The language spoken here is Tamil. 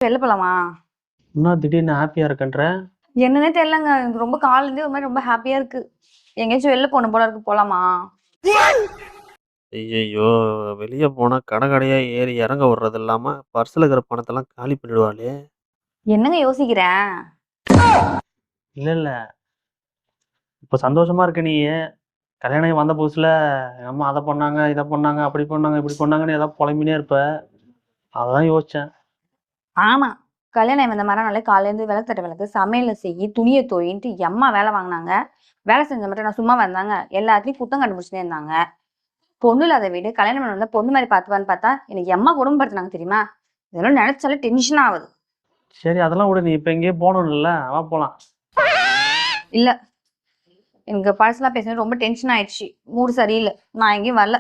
வெளில போலாமா? இன்னும் திடீர்னு ஹாப்பியா இருக்கன்ற? என்னன்னே தெரியலங்க. எனக்கு ரொம்ப காலையிலேருந்தே ஒரு மாதிரி ரொம்ப ஹாப்பியா இருக்கு. எங்கேயாச்சும் வெளில போகணும் போல இருக்கு. போலாமா? ஐயையோ! வெளிய போனா கடை கடையா ஏறி இறங்க விடுறது இல்லாம, பர்ஸ்ல இருக்கிற பணத்தெல்லாம் காலி பண்ணிடுவாளே! என்னங்க யோசிக்கிறேன்? இல்ல. இப்ப சந்தோஷமா இருக்க நீ. கல்யாணம் ஆகி வந்த புதுசுல எங்க அம்மா அத பண்ணாங்க, இத பண்ணாங்க, அப்படி பண்ணாங்க, இப்படி பண்ணாங்கன்னு ஏதாவது புலம்பினே இருப்ப. அதான் யோசிச்சேன். ஆமா. கல்யாணம் ஆகி வந்த மறுநாளே காலையிலேருந்து விளக்கு தட்ட விளக்கு, சமையல செய்யி, துணிய தொழின்ட்டு எம்மா வேலை வாங்குனாங்க. வேலை செஞ்ச மட்டும் நான் சும்மா வந்தாங்க. எல்லாத்தையும் குத்தம் கண்டுபிடிச்சுட்டே இருந்தாங்க. பொண்ணு இல்லாத வீடு, கல்யாணம் பண்ணி வந்தா பொண்ணு மாதிரி பார்த்துப்பான்னு பார்த்தா, எனக்கு எம்மா குடும்பப்படுத்துனாங்க தெரியுமா? இதெல்லாம் நினைச்சாலே டென்ஷன் ஆகுது. சரி அதெல்லாம் விடு. நீ இப்ப எங்கேயோ போகணும்ல, வா போலாம். இல்ல. எனக்கு பழசெல்லாம் பேசுனது ரொம்ப டென்ஷன் ஆயிடுச்சு. மூடு சரியில்ல. நான் எங்கேயும் வரல.